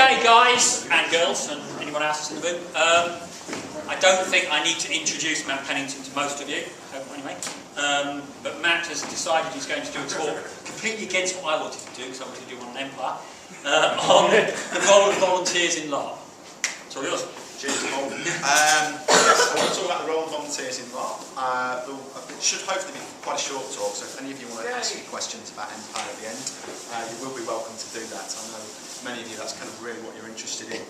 Okay, guys and girls, and anyone else in the room, I don't think I need to introduce Matt Pennington to most of you, anyway. But Matt has decided he's going to do a talk completely against what I wanted to do, because I wanted to do one on Empire, on the role of volunteers in LRP. It's all yours. Cheers, Paul. Yes, I want to talk about the role of volunteers in LRP. It should hopefully be quite a short talk, so if any of you want to ask me questions about Empire at the end, you will be welcome to do that. I know many of you, that's kind of really what you're interested in.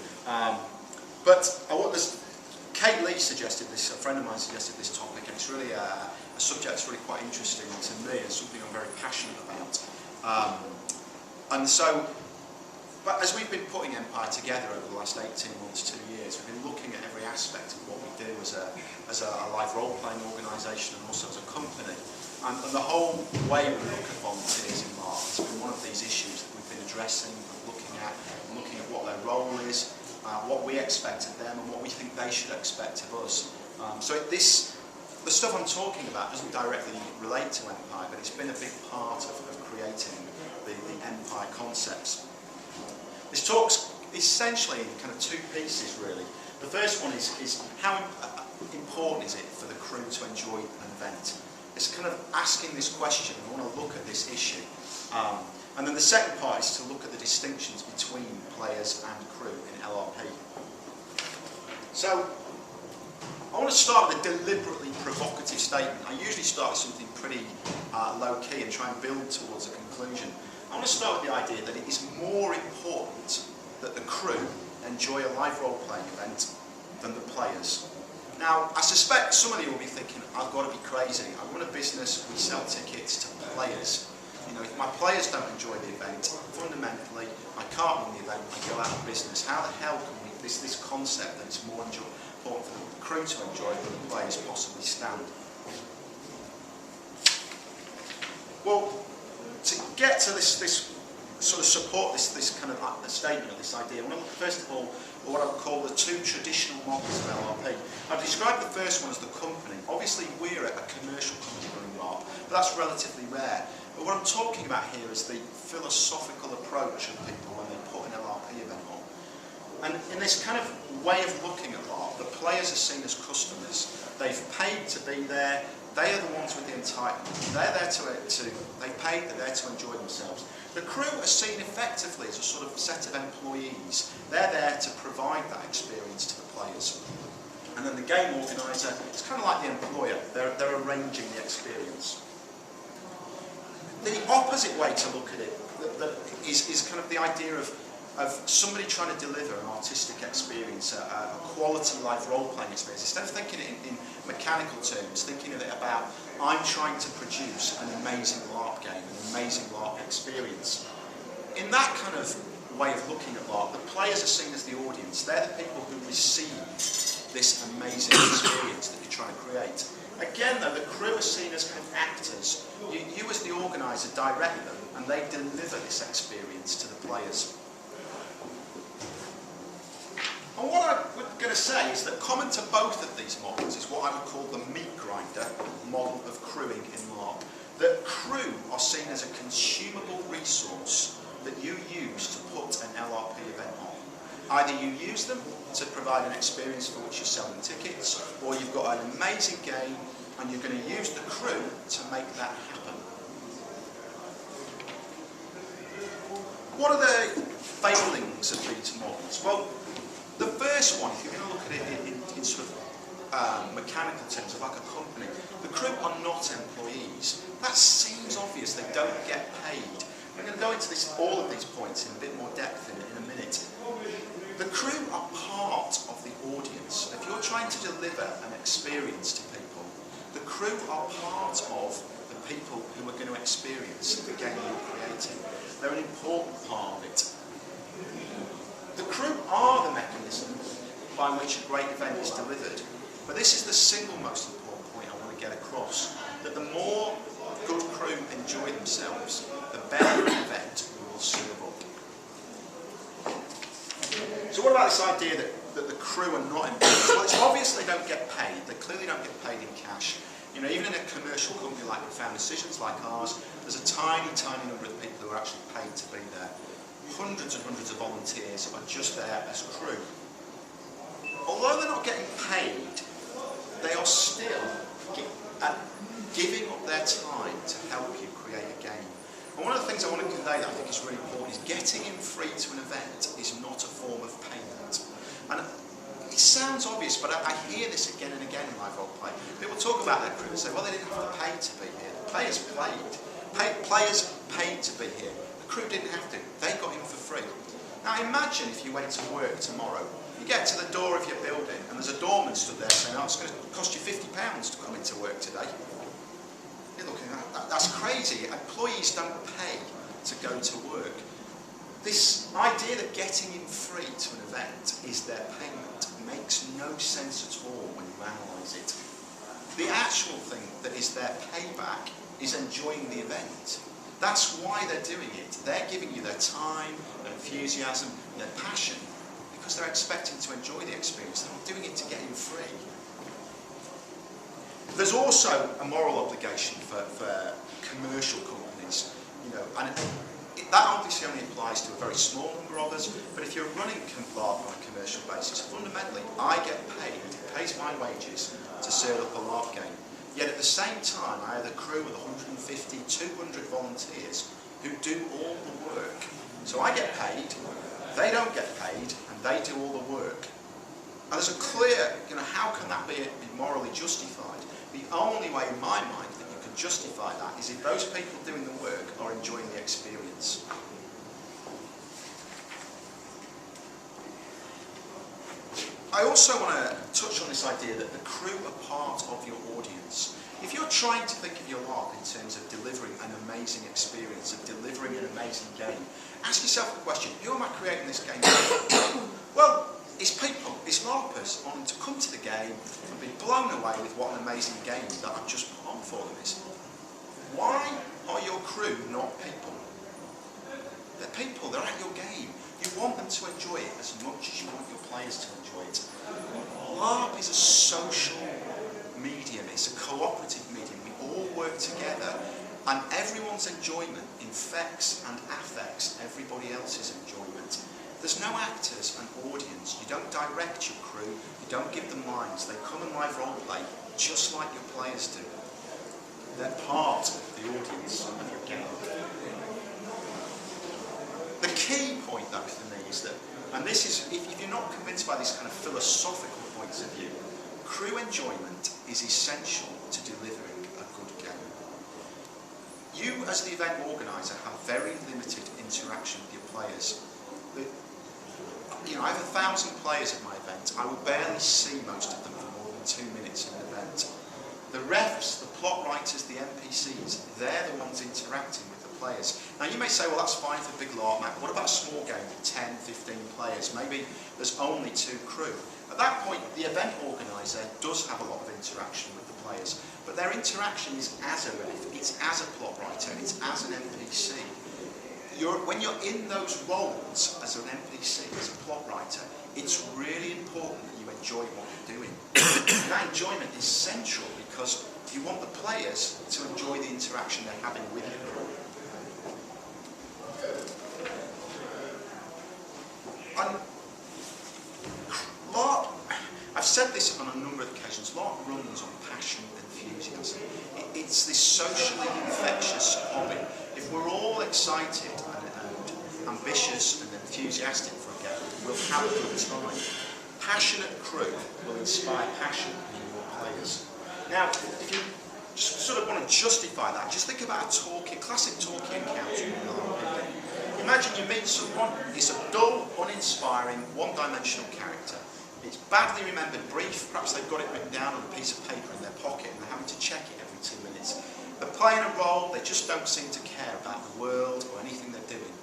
But Kate Lee suggested this, a friend of mine suggested this topic, and it's really a subject that's really quite interesting to me and something I'm very passionate about. But as we've been putting Empire together over the last 18 months, 2 years, we've been looking at every aspect of what we do as a live role-playing organisation and also as a company. And the whole way we look at volunteers in LRP has been one of these issues that we've been addressing and looking at what their role is, what we expect of them and what we think they should expect of us. The stuff I'm talking about doesn't directly relate to Empire, but it's been a big part of creating the Empire concepts. This talk's essentially in kind of two pieces, really. The first one is how important is it for the crew to enjoy an event? It's kind of asking this question, I want to look at this issue. And then the second part is to look at the distinctions between players and crew in LRP. So, I want to start with a deliberately provocative statement. I usually start with something pretty low-key and try and build towards a conclusion. I want to start with the idea that it is more important that the crew enjoy a live role-playing event than the players. Now, I suspect some of you will be thinking, I've got to be crazy. I run a business, we sell tickets to players. You know, if my players don't enjoy the event, fundamentally, I can't run the event, I go out of business. How the hell can we, this concept that it's more important for the crew to enjoy than the players possibly stand? Well, to get to this sort of support this kind of statement of this idea, I want to look first of all at what I would call the two traditional models of LRP. I've described the first one as the company. Obviously, we're a commercial company running LRP, but that's relatively rare. But what I'm talking about here is the philosophical approach of people when they put an LRP event on. And in this kind of way of looking at LRP, the players are seen as customers. They've paid to be there. They are the ones with the entitlement. They're there they paid, they're there to enjoy themselves. The crew are seen effectively as a sort of set of employees. They're there to provide that experience to the players. And then the game organiser, it's kind of like the employer. They're arranging the experience. The opposite way to look at it is kind of the idea of somebody trying to deliver an artistic experience, a quality live role-playing experience. Instead of thinking it in mechanical terms, thinking of it about, I'm trying to produce an amazing LARP game, an amazing LARP experience. In that kind of way of looking at LARP, the players are seen as the audience. They're the people who receive this amazing experience that you're trying to create. Again, though, the crew are seen as kind of actors. You as the organiser direct them, and they deliver this experience to the players. And what I'm going to say is that common to both of these models is what I would call the meat grinder model of crewing in LARP. That crew are seen as a consumable resource that you use to put an LRP event on. Either you use them to provide an experience for which you're selling tickets, or you've got an amazing game and you're going to use the crew to make that happen. What are the failings of these models? Well, the first one, if you're going to look at it in sort of mechanical terms of like a company, the crew are not employees. That seems obvious, they don't get paid. I'm going to go into all of these points in a bit more depth in a minute. The crew are part of the audience. If you're trying to deliver an experience to people, the crew are part of the people who are going to experience the game you're creating. They're an important part of it. The crew are the mechanism by which a great event is delivered, but this is the single most important point I want to get across, that the more good crew enjoy themselves, the better an event will serve up. So what about this idea that the crew are not employees? Well, it's obvious they don't get paid. They clearly don't get paid in cash. You know, even in a commercial company like Profound Decisions like ours, there's a tiny, tiny number of people who are actually paid to be there. hundreds and hundreds of volunteers are just there as crew. Although they're not getting paid, they are still giving up their time to help you create a game. And one of the things I want to convey that I think is really important is getting in free to an event is not a form of payment. And it sounds obvious, but I hear this again and again in live role play. People talk about their crew and say, well, they didn't have to pay to be here. The players players paid to be here. The crew didn't have to. They got in for free. Now imagine if you went to work tomorrow. You get to the door of your building and there's a doorman stood there saying, oh, it's going to cost you £50 to come into work today. You're looking at that. That's crazy. Employees don't pay to go to work. This idea that getting in free to an event is their payment makes no sense at all when you analyse it. The actual thing that is their payback is enjoying the event. That's why they're doing it. They're giving you their time, their enthusiasm, their passion, because they're expecting to enjoy the experience. They're not doing it to get in free. There's also a moral obligation for commercial companies, and that obviously only applies to a very small number of us, but if you're running LARP on a commercial basis, fundamentally, I get paid, it pays my wages to serve up a LARP game. Yet at the same time, I have a crew with 150, 200 volunteers who do all the work. So I get paid, they don't get paid, and they do all the work. And there's a clear, how can that be morally justified? The only way in my mind that you can justify that is if those people doing the work are enjoying the experience. I also want to touch on this idea that the crew are part of your audience. If you're trying to think of your LARP in terms of delivering an amazing experience, of delivering an amazing game, ask yourself the question, who am I creating this game for? Well, it's people, it's LARPers wanting to come to the game and be blown away with what an amazing game that I've just put on for them is. Why are your crew not people? They're people, they're at your game. You want them to enjoy it as much as you want your players to enjoy it. LARP is a social medium, it's a cooperative medium. We all work together and everyone's enjoyment infects and affects everybody else's enjoyment. There's no actors and audience. You don't direct your crew, you don't give them lines. They come and live role play just like your players do. They're part of the audience of your game. The key point though for me is that, and this is, if you're not convinced by these kind of philosophical points of view, crew enjoyment is essential to delivering a good game. You as the event organiser have very limited interaction with your players. I have 1,000 players at my event. I will barely see most of them for more than 2 minutes in an event. The refs, the plot writers, the NPCs, they're the ones interacting with the players. Now you may say, well that's fine for big LARP, what about a small game with 10, 15 players? Maybe there's only 2 crew. At that point, the event organiser does have a lot of interaction with the players, but their interaction is as a ref, it's as a plot writer, it's as an NPC. When you're in those roles as an NPC, as a plot writer, it's really important that you enjoy what you're doing. And that enjoyment is central because you want the players to enjoy the interaction they're having with you. And LARP, I've said this on a number of occasions, LARP runs on passion and enthusiasm. It's this socially infectious hobby. If we're all excited and ambitious and enthusiastic for a game, we'll have a good time. Passionate crew will inspire passion in your players. Now, if you just sort of want to justify that, just think about a classic talkie encounter in an LRP game. Imagine you meet someone, it's a dull, uninspiring, one-dimensional character. It's badly remembered brief, perhaps they've got it written down on a piece of paper in their pocket and they're having to check it every 2 minutes. They're playing a role, they just don't seem to care about the world or anything they're doing.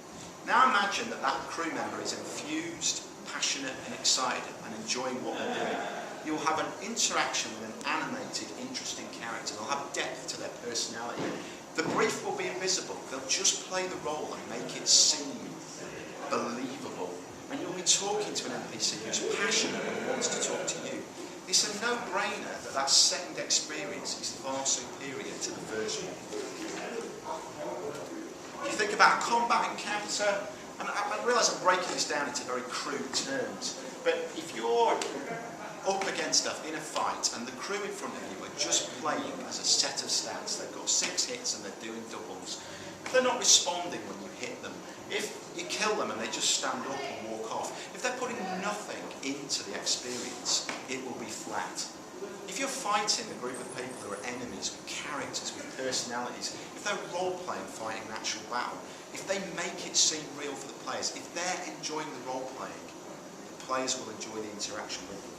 Now imagine that that crew member is infused, passionate and excited and enjoying what they're doing. You'll have an interaction with an animated, interesting character. They'll have depth to their personality. The brief will be invisible. They'll just play the role and make it seem believable. And you'll be talking to an NPC who's passionate and wants to talk to you. It's a no-brainer that that second experience is far superior to the first one. You think about a combat encounter, And I realise I'm breaking this down into very crude terms, but if you're up against stuff in a fight and the crew in front of you are just playing as a set of stats, they've got 6 hits and they're doing doubles, if they're not responding when you hit them, if you kill them and they just stand up and walk off, if they're putting nothing into the experience, it will be flat. If you're fighting a group of people who are enemies, with characters, with personalities, if they're role-playing, fighting an actual battle, if they make it seem real for the players, if they're enjoying the role-playing, the players will enjoy the interaction with them.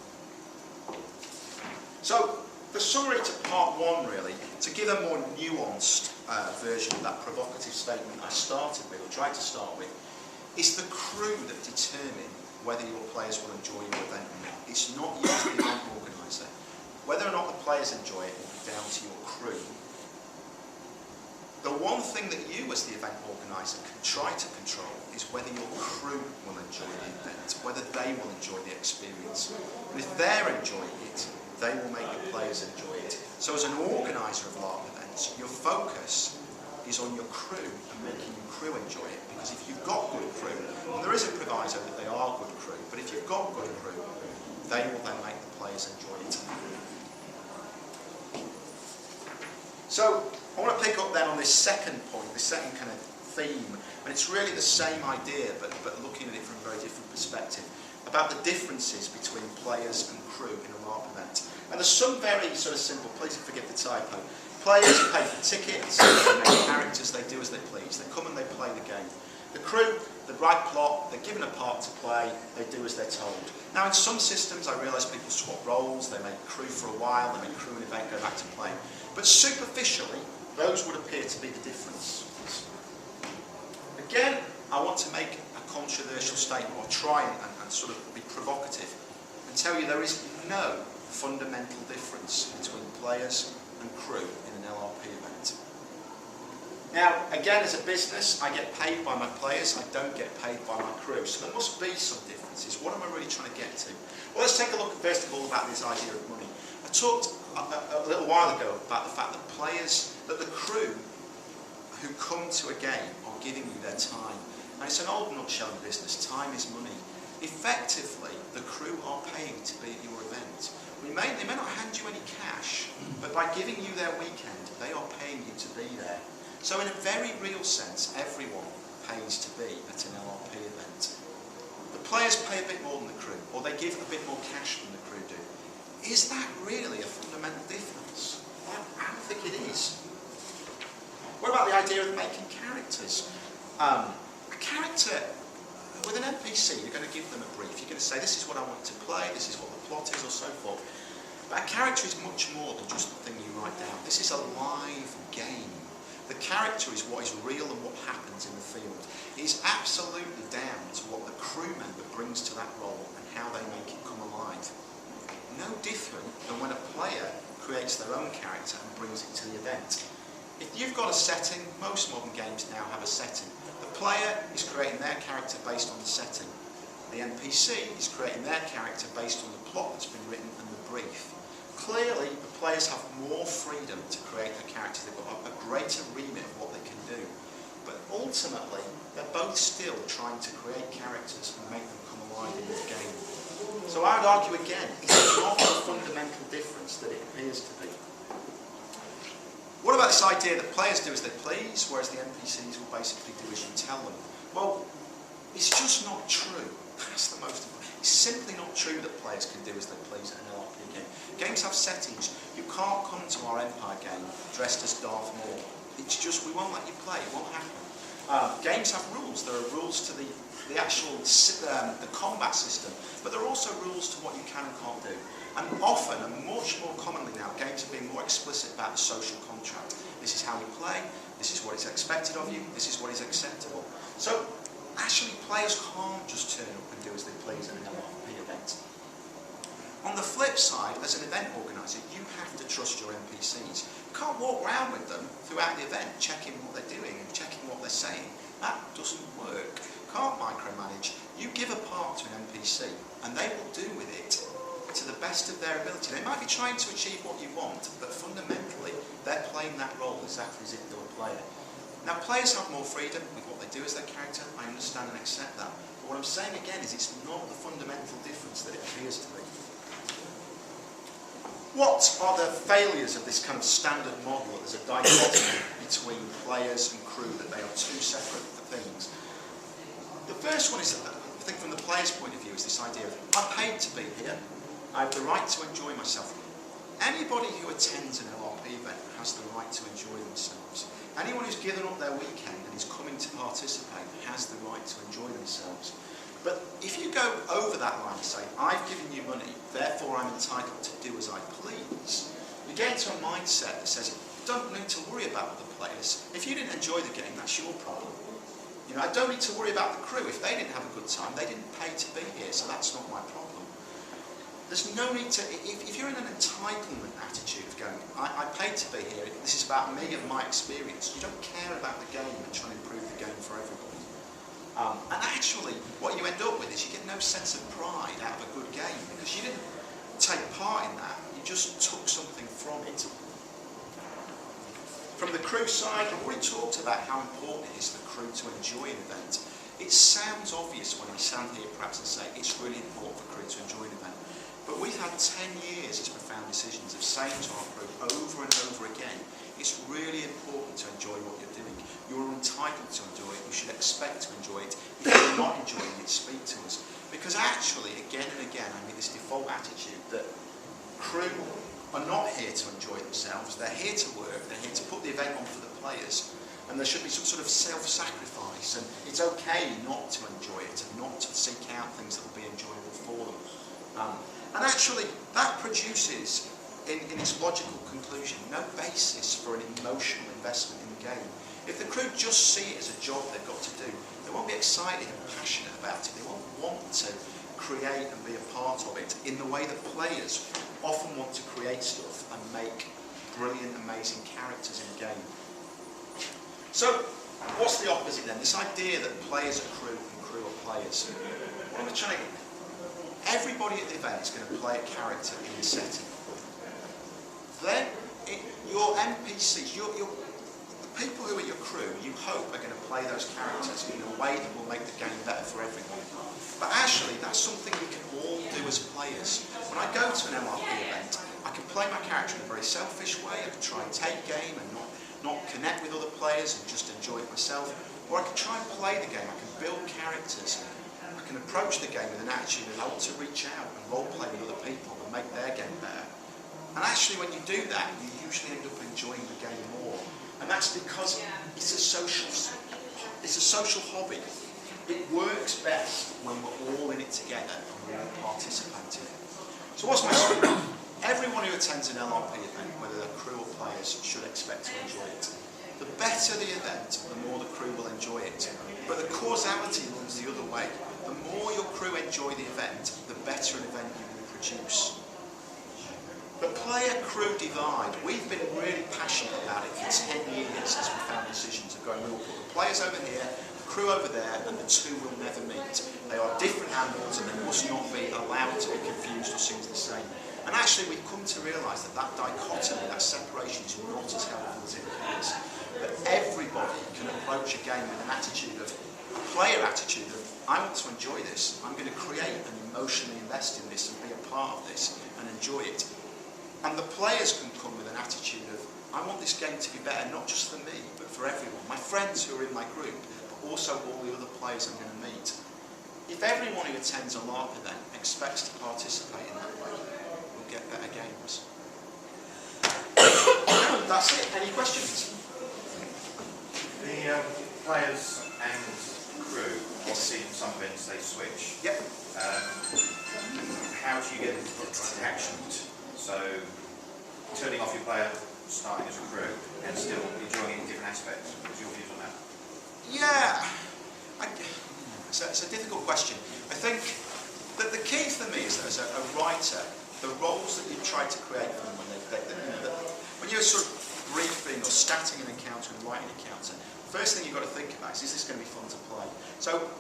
So, the summary to part 1 really, to give a more nuanced version of that provocative statement I started with, or tried to start with, it's the crew that determine whether your players will enjoy your event or not. It's not you as the event organiser. Whether or not the players enjoy it will be down to your crew. The one thing that you as the event organiser can try to control is whether your crew will enjoy the event, whether they will enjoy the experience. And if they're enjoying it, they will make the players enjoy it. So as an organiser of LARP events, your focus is on your crew and making your crew enjoy it. Because if you've got good crew, and there is a proviso that they are good crew, but if you've got good crew, they will then make the players enjoy it. So I want to pick up then on this second point, this second kind of theme, and it's really the same idea, but looking at it from a very different perspective, about the differences between players and crew in a LARP event. And there's some very sort of simple, please forgive the typo. Players pay for tickets, they make characters, they do as they please. They come and they play the game. The crew, the right plot, they're given a part to play, they do as they're told. Now in some systems I realise people swap roles, they make crew for a while, they make crew an event, go back to play. But superficially, those would appear to be the difference. Again, I want to make a controversial statement, or try and sort of be provocative, and tell you there is no fundamental difference between players and crew in an LRP event. Now, again, as a business, I get paid by my players, I don't get paid by my crew, so there must be some differences. What am I really trying to get to? Well, let's take a look first of all about this idea of money. I talked a little while ago about the fact that the crew who come to a game are giving you their time. And it's an old nutshell in business, time is money. Effectively, the crew are paying to be at your event. They may not hand you any cash, but by giving you their weekend, they are paying you to be there. So in a very real sense, everyone pays to be at an LRP event. The players pay a bit more than the crew, or they give a bit more cash than the crew do. Is that really a fundamental difference? I don't think it is. What about the idea of making characters? A character, with an NPC, you're going to give them a brief. You're going to say, this is what I want to play, this is what the plot is, or so forth. But a character is much more than just the thing you write down. This is a live game. The character is what is real and what happens in the field. It is absolutely down to what the crew member brings to that role and how they make it come alive. No different than when a player creates their own character and brings it to the event. If you've got a setting, most modern games now have a setting. The player is creating their character based on the setting. The NPC is creating their character based on the plot that's been written and the brief. Clearly, the players have more freedom to create their characters. They've got a greater remit of what they can do. But ultimately, they're both still trying to create characters and make them come alive in the game. So I would argue again, it's not a fundamental difference that it appears to be. What about this idea that players do as they please, whereas the NPCs will basically do as you tell them? Well, it's just not true. That's the most important. It's simply not true that players can do as they please in an LRP game. Games have settings. You can't come to our Empire game dressed as Darth Maul. It's just, we won't let you play. It won't happen. Games have rules. There are rules to the actual the combat system, but there are also rules to what you can and can't do. And often, and much more commonly now, games are being more explicit about the social contract. This is how we play, this is what is expected of you, this is what is acceptable. So, actually, players can't just turn up and do as they please in an LRP event. On the flip side, as an event organiser, you have to trust your NPCs. You can't walk around with them throughout the event, checking what they're doing and checking what they're saying. That doesn't work. You can't micromanage. You give a part to an NPC, and they will do with it to the best of their ability. They might be trying to achieve what you want, but fundamentally, they're playing that role exactly as if they were a player. Now, players have more freedom with what they they do as their character, I understand and accept that. But what I'm saying again is it's not the fundamental difference that it appears to be. What are the failures of this kind of standard model that there's a dichotomy between players and crew, that they are two separate things? The first one is, I think from the player's point of view, is this idea of, I'm paid to be here, I have the right to enjoy myself. Anybody who attends an LRP event has the right to enjoy themselves. Anyone who's given up their weekend and is coming to participate has the right to enjoy themselves. But if you go over that line and say, I've given you money, therefore I'm entitled to do as I please, you get into a mindset that says, you don't need to worry about other players. If you didn't enjoy the game, that's your problem. You know, I don't need to worry about the crew. If they didn't have a good time, they didn't pay to be here, so that's not my problem. There's no need to, if you're in an entitlement attitude of going, I paid to be here, this is about me and my experience, you don't care about the game and trying to improve the game for everybody. And actually, what you end up with is you get no sense of pride out of a good game, because you didn't take part in that, you just took something from it. From the crew side, I've already talked about how important it is for the crew to enjoy an event. It sounds obvious when I stand here perhaps and say it's really important for crew to enjoy an event. But we've had 10 years as Profound Decisions of saying to our crew over and over again, it's really important to enjoy what you're doing. You're entitled to enjoy it. You should expect to enjoy it. If you're not enjoying it, speak to us. Because actually, again and again, I mean, this default attitude that crew are not here to enjoy themselves. They're here to work. They're here to put the event on for the players. And there should be some sort of self-sacrifice. And it's okay not to enjoy it and not to seek out things that will be enjoyable for them. And actually, that produces, in its logical conclusion, no basis for an emotional investment in the game. If the crew just see it as a job they've got to do, they won't be excited and passionate about it. They won't want to create and be a part of it in the way that players often want to create stuff and make brilliant, amazing characters in a game. So, what's the opposite then? This idea that players are crew and crew are players. What am I trying to get? Everybody at the event is going to play a character in the setting. Then, your NPCs, the people who are your crew, you hope are going to play those characters in a way that will make the game better for everyone. But actually, that's something we can all do as players. When I go to an LRP event, I can play my character in a very selfish way. I can try and take game and not connect with other players and just enjoy it myself. Or I can try and play the game. I can build characters. I can approach the game with an attitude of I want to reach out and role play with other people and make their game better. And actually, when you do that, you usually end up enjoying the game more. And that's because it's a social hobby. It works best when we're all in it together and we're all participating. So what's my story? Everyone who attends an LRP event, whether they're crew or players, should expect to enjoy it. The better the event, the more the crew will enjoy it. But the causality runs the other way. The more your crew enjoy the event, the better an event you will produce. The player-crew divide, we've been really passionate about it for 10 years as Profound Decisions of going, we'll put the players over here, the crew over there, and the two will never meet. They are different animals and they must not be allowed to be confused or seen as the same. And actually we've come to realise that that dichotomy, that separation is not as helpful as it appears. That everybody can approach a game with an attitude of, a player attitude of, I want to enjoy this, I'm going to create and emotionally invest in this and be a part of this and enjoy it. And the players can come with an attitude of, I want this game to be better, not just for me, but for everyone. My friends who are in my group, but also all the other players I'm going to meet. If everyone who attends a LRP event expects to participate in that way, we'll get better games. That's it. Any questions? The players and crew, obviously in some events they switch. Yep. How do you get attachment? So, turning off your player, starting as a crew, and still enjoying it in different aspects. What's your views on that? Yeah, it's a difficult question. I think that the key for me is that as a writer, the roles that you try to create for them when you're sort of briefing or statting an encounter and writing an encounter, the first thing you've got to think about is this going to be fun to play? So,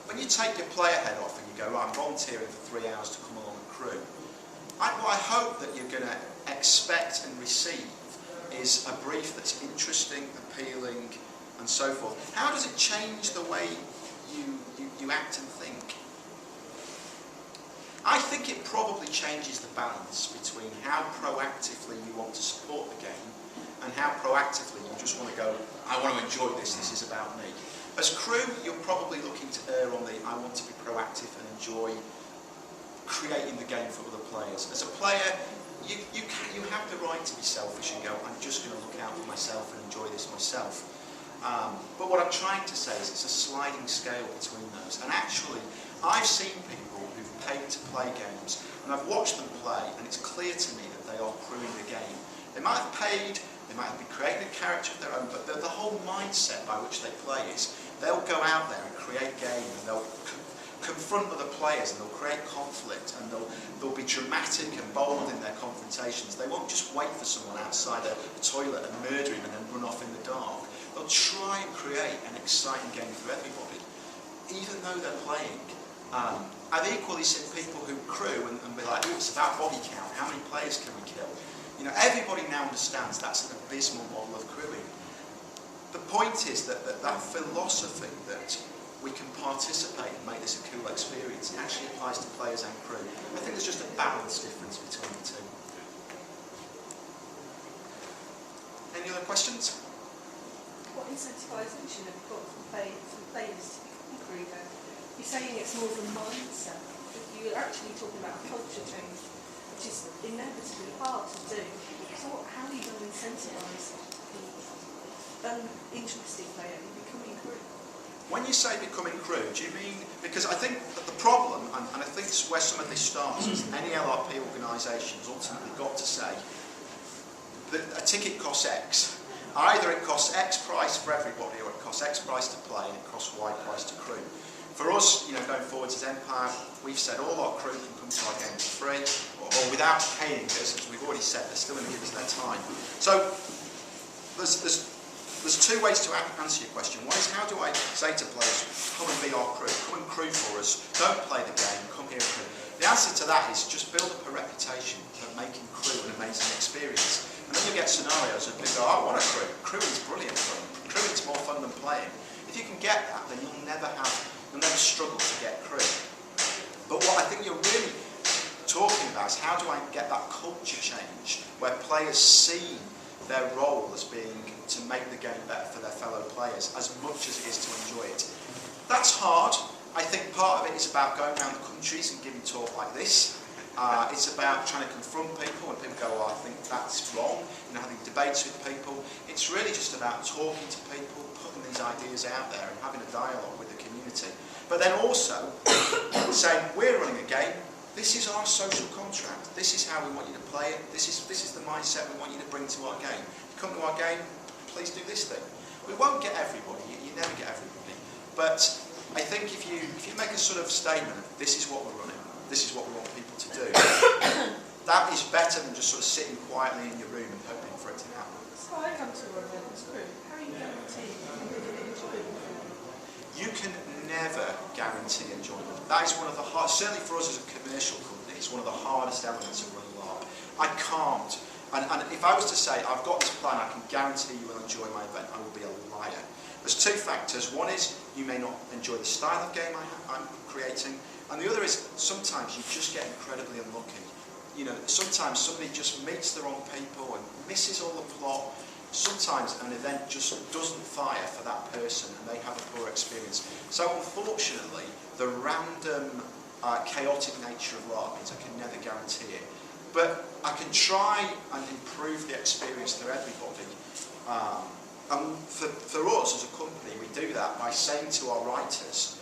when you take your player head off and you go, right, I'm volunteering for 3 hours to come along and crew, what I hope that you're going to expect and receive is a brief that's interesting, appealing, and so forth. How does it change the way you act and think? I think it probably changes the balance between how proactively you want to support the game and how proactively you just want to go, I want to enjoy this is about me. As crew, you're probably looking to err on the, I want to be proactive and enjoy creating the game for other players. As a player, you have the right to be selfish and go, I'm just going to look out for myself and enjoy this myself. But what I'm trying to say is it's a sliding scale between those. And actually, I've seen people who've paid to play games, and I've watched them play, and it's clear to me that they are crewing the game. They might have paid, they might have been creating a character of their own, but the whole mindset by which they play is they'll go out there and create game, and they'll confront other players, and they'll create conflict, and they'll be dramatic and bold in their confrontations. They won't just wait for someone outside a toilet and murder him and then run off in the dark. They'll try and create an exciting game for everybody, even though they're playing. I've equally seen people who crew and be like, oh, it's about body count, how many players can we kill? You know, everybody now understands that's an abysmal model of crewing. The point is that philosophy that we can participate and make this a cool experience actually applies to players and crew. I think there's just a balance difference between the two. Any other questions? What incentivisation have you got from players to become crew then? You're saying it's more of a mindset, but you're actually talking about a culture change, which is inevitably hard to do. So how are you going to incentivise an interesting player in becoming crew? When you say becoming crew, do you mean, because I think that the problem, and I think it's where some of this starts, is any LRP organisation has ultimately got to say that a ticket costs X. Either it costs X price for everybody, or it costs X price to play, and it costs Y price to crew. For us, you know, going forwards as Empire, we've said all our crew can come to our game for free, or without paying us, because we've already said they're still going to give us their time. So there's two ways to answer your question. One is, how do I say to players, come and be our crew, come and crew for us, don't play the game, come here and crew. The answer to that is just build up a reputation for making crew an amazing experience. And then you get scenarios of people go, I want a crew. Crewing's brilliant fun. Crewing's more fun than playing. If you can get that, then you'll never struggle to get crew. But what I think you're really talking about is, how do I get that culture change where players see their role as being to make the game better for their fellow players as much as it is to enjoy it. That's hard. I think part of it is about going around the countries and giving talk like this. It's about trying to confront people when people go, oh, I think that's wrong, you know, having debates with people. It's really just about talking to people, putting these ideas out there and having a dialogue with the community. But then also saying, we're running a game, this is our social contract, this is how we want you to play it, this is the mindset we want you to bring to our game. Come to our game, please do this thing. We won't get everybody, you never get everybody. But I think if you make a sort of statement, this is what we're running, this is what we want people to do, that is better than just sort of sitting quietly in your room and hoping for it to happen. So I come to a event as crew, how are you guaranteeing you're going to enjoy it? You can never guarantee enjoyment. That is one of the hard, certainly for us as a commercial company, it's one of the hardest elements of running LARP. I can't, and if I was to say, I've got this plan, I can guarantee you will enjoy my event, I will be a liar. There's two factors. One is, you may not enjoy the style of game I'm creating, and the other is, sometimes you just get incredibly unlucky. You know, sometimes somebody just meets the wrong people and misses all the plot. Sometimes an event just doesn't fire for that person and they have a poor experience. So unfortunately, the random, chaotic nature of LARP means I can never guarantee it. But I can try and improve the experience for everybody. And for us as a company, we do that by saying to our writers,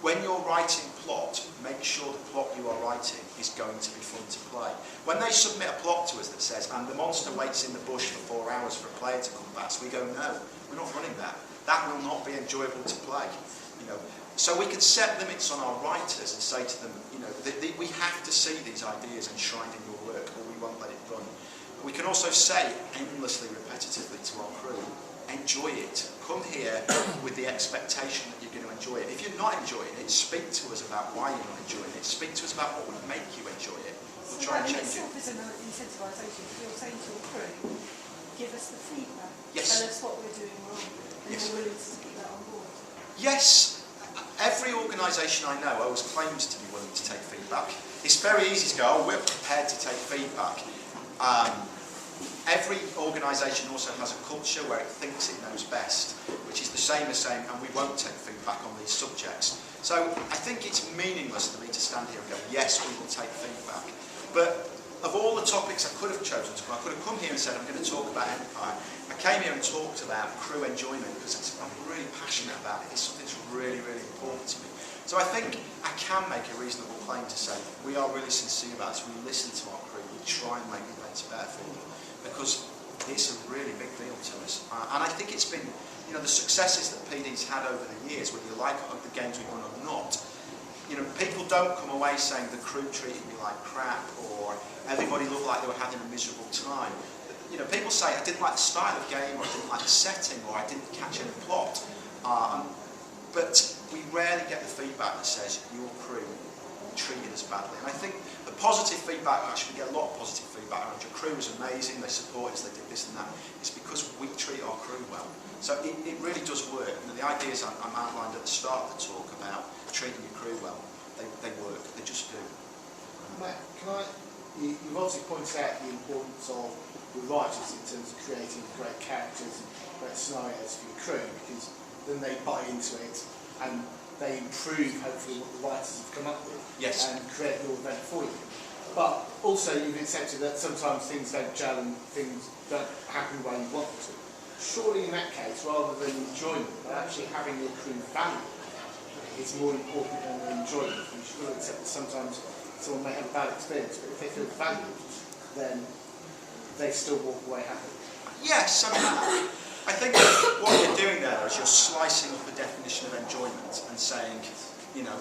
when you're writing plot, make sure the plot you are writing is going to be fun to play. When they submit a plot to us that says, and the monster waits in the bush for 4 hours for a player to come back, so we go, no, we're not running that. That will not be enjoyable to play. You know, so we can set limits on our writers and say to them, you know, we have to see these ideas enshrined in your work, or we won't let it run. We can also say endlessly, repetitively to our crew, enjoy it. Come here with the expectation that you're going to enjoy it. If you're not enjoying it, speak to us about why you're not enjoying it. Speak to us about what would make you enjoy it. We'll try and change it. So that in itself is an incentivisation. You're saying to your crew, give us the feedback. Yes. Tell us what we're doing wrong. And Yes. you're willing to take that on board. Yes, every organisation I know always claims to be willing to take feedback. It's very easy to go, oh, we're prepared to take feedback. Every organisation also has a culture where it thinks it knows best, which is the same as saying, and we won't take feedback on these subjects. So I think it's meaningless for me to stand here and go, yes, we will take feedback. But of all the topics I could have chosen to, I could have come here and said, I'm going to talk about Empire. I came here and talked about crew enjoyment because I'm really passionate about it. It's something that's really, really important to me. So I think I can make a reasonable claim to say we are really sincere about this. We listen to our crew. We try and make events better for them because it's a really big deal to us. And I think it's been, you know, the successes that PD's had over the years, whether you like the games we've won or not, you know, people don't come away saying the crew treated me like crap or everybody looked like they were having a miserable time. You know, people say I didn't like the style of game or I didn't like the setting or I didn't catch any plot. But we rarely get the feedback that says your crew treated us badly. And I think the positive feedback, actually we get a lot of positive feedback around your crew was amazing, they supported us, they did this and that. It's because we treat our crew well. So it really does work. You know, the ideas I'm outlined at the start of the talk about treating your crew well, they work, they just do. Matt, you've obviously pointed out the importance of the writers in terms of creating great characters and great scenarios for your crew, because then they buy into it and they improve hopefully what the writers have come up with. Yes. And create your event for you. But also you've accepted that sometimes things don't gel and things don't happen the way you want them to. Surely in that case, rather than enjoyment, but actually having your crew valued is more important than the enjoyment. You should accept that sometimes someone may have a bad experience, but if they feel valued, then they still walk away happy. Yes, I mean, I think what you're doing there is you're slicing up the definition of enjoyment and saying, you know,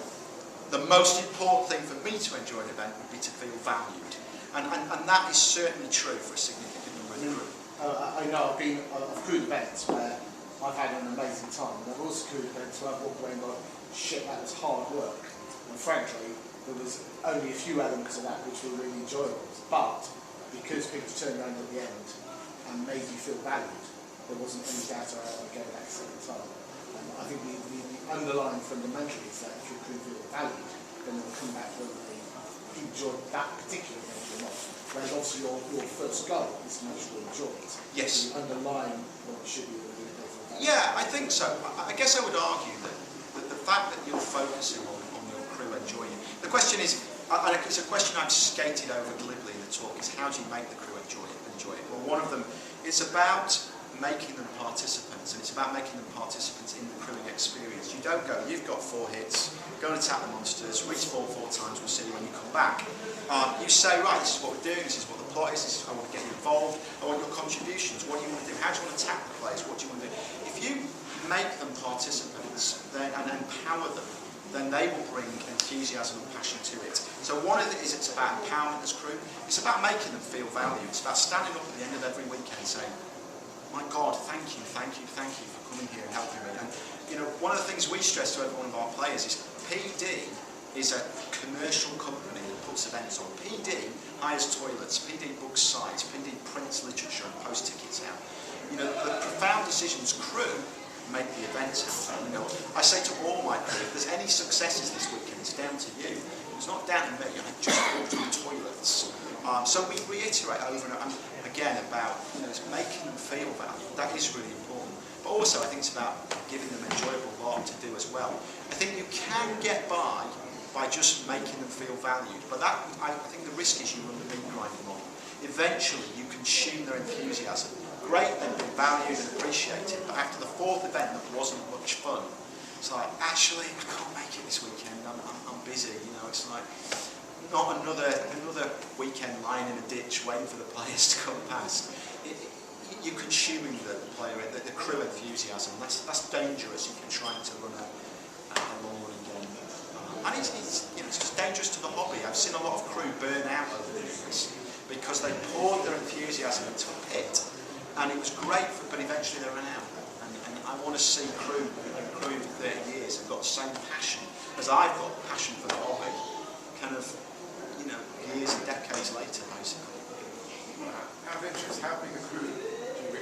the most important thing for me to enjoy an event would be to feel valued. And that is certainly true for a significant number of the group. I know I've crewed events where I've had an amazing time, and I've also crewed events where I've walked away and gone, shit, that was hard work. And frankly, there was only a few elements of that which were really enjoyable. But because people turned around at the end and made you feel valued, there wasn't any doubt I would go that second time. And I think the underlying fundamental is that if your crew feel valued, then they'll come back whether they enjoy that particular event or not. Whereas obviously your first goal is to make sure you enjoy it. Yes. So the underlying what should be the value. Yeah, I think so. I guess I would argue that the fact that you're focusing on your crew enjoying it. The question is, and it's a question I've skated over glibly in the talk, is how do you make the crew enjoy it? Well, one of them is about making them participants, and it's about making them participants in the crewing experience. You don't go, you've got 4 hits, go and attack the monsters, reach 4 times, we'll see you when you come back. You say, right, this is what we're doing, this is what the plot is, this is how I want to get you involved, I want your contributions, what do you want to do, how do you want to attack the players, what do you want to do? If you make them participants and empower them, then they will bring enthusiasm and passion to it. So one of it is it's about empowerment as crew, it's about making them feel valued, it's about standing up at the end of every weekend saying, my God, thank you for coming here and helping me. And you know, one of the things we stress to every one of our players is PD is a commercial company that puts events on. PD hires toilets, PD books sites, PD prints literature and posts tickets out. You know, the profound decisions crew make the events happen. You know, I say to all my crew, if there's any successes this weekend, it's down to you. It's not down to me. I just bought the toilets. So we reiterate over and again about, you know, it's making them feel valued. That is really important. But also, I think it's about giving them enjoyable work to do as well. I think you can get by just making them feel valued. But that, I think the risk is you run the meat grinding model. Eventually, you consume their enthusiasm. Great, they've been valued and appreciated. But after the 4th event that wasn't much fun, it's like, actually, I can't make it this weekend. I'm busy. You know, it's like not another weekend lying in a ditch waiting for the players to come past. You're consuming the crew enthusiasm. That's dangerous if you're trying to run a long-running game. And it's just dangerous to the hobby. I've seen a lot of crew burn out over this because they poured their enthusiasm into a pit, and it was great, but eventually they ran out. And I want to see crew crewing for 30 years have got the same passion as I've got passion for the hobby, kind of, you know, years and decades later, basically. Out of interest, how big a crew do you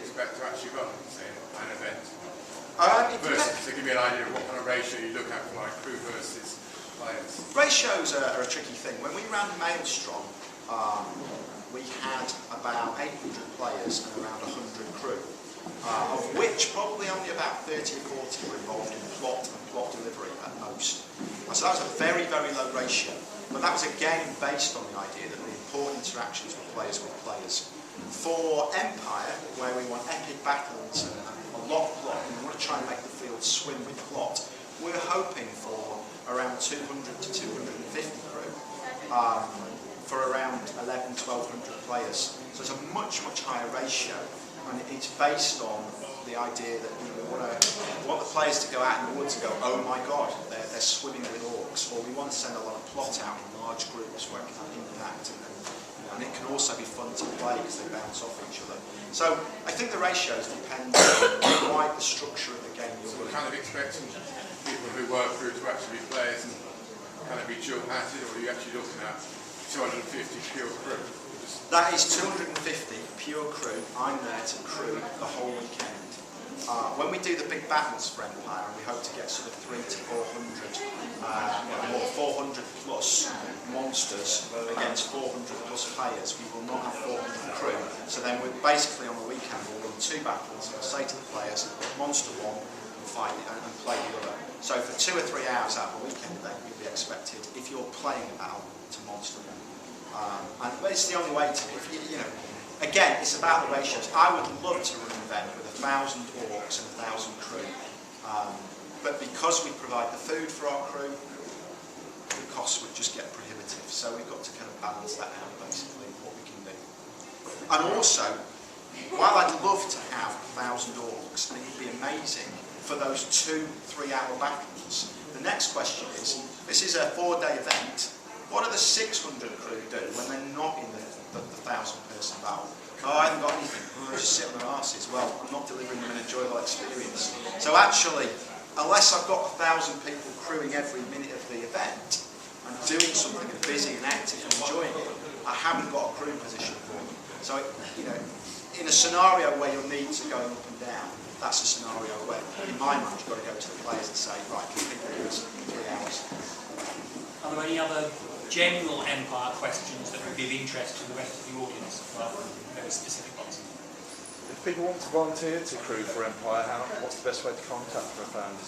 actually run, say, an event? It Versus, to give me an idea of what kind of ratio you look at for like crew versus players. Ratios are a tricky thing. When we ran Maelstrom, we had about 800 players and around 100 crew, of which probably only about 30 or 40 were involved in plot and plot delivery at most. So that was a very, very low ratio. But that was again based on the idea that the important interactions were players with players. For Empire, where we want epic battles and a lot of plot, and we want to try and make the field swim with plot, we're hoping for around 200 to 250 crew. For around 1,100-1,200 players. So it's a much, much higher ratio, and it's based on the idea that we want the players to go out in the woods and go, oh my god, they're swimming with orcs, or we want to send a lot of plot out in large groups where it can have impact, and it can also be fun to play because they bounce off each other. So I think the ratios depend on quite the structure of the game you're So we're running. kind of expecting people who work through to actually be players and kind of be dual-hatted, or are you actually looking at 250 pure crew? That is 250 pure crew. I'm there to crew the whole weekend. When we do the big battles for Empire, and we hope to get sort of 300 to 400, or 400 plus monsters against 400 plus players, we will not have 400 crew. So then we're basically on the weekend, we'll run 2 battles, and we'll say to the players, monster 1, and fight it, and play the other. So for 2 or 3 hours out of the weekend, then you'll be expected, if you're playing a battle, to monster 1. And it's the only way to, again, it's about the ratios. I would love to run an event with 1,000 orcs and 1,000 crew, but because we provide the food for our crew, the costs would just get prohibitive. So we've got to kind of balance that out, basically, what we can do. And also, while I'd love to have 1,000 orcs, and it would be amazing for those 2-3 hour battles, the next question is, this is a 4-day event. What do the 600 crew do when they're not in the 1,000-person battle? Oh, I haven't got anything. Oh, I just sit on their arses. Well, I'm not delivering them an enjoyable experience. So actually, unless I've got 1,000 people crewing every minute of the event and doing something and busy and active and enjoying it, I haven't got a crew position for them. So, in a scenario where your needs are going up and down, that's a scenario where, in my mind, you've got to go to the players and say, right, can people do this in 3 hours? Are there any other general Empire questions that would be of interest to the rest of the audience, rather than very specific ones? If people want to volunteer to crew for Empire, what's the best way to contact for a fan to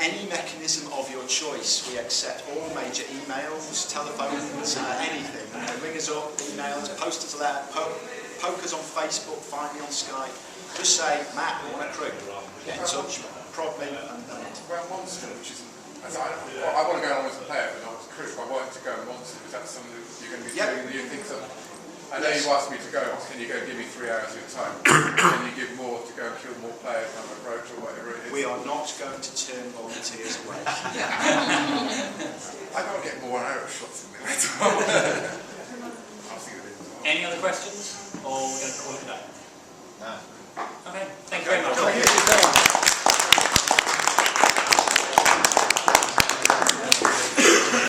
Any mechanism of your choice. We accept all major emails, telephones, anything. Ring us up, email us, post us a letter, poke us on Facebook, find me on Skype. Just say, Matt, I want a crew. Get in touch, prod me, and Well, Monster, which isn't... I want to go on as a player, but not as a crew. If I wanted to go on Monster, is that something that you're going to be doing? Do you think so? I know you asked me to go, can you go give me 3 hours of your time? Can you give more to go and kill more players and have a approach or whatever it is? we are not going to turn volunteers away. I don't get more arrow shots in there at all. I'll see what it is. Any other questions? Or we're going to call it a day? No. Okay, thank you very much. Thank you.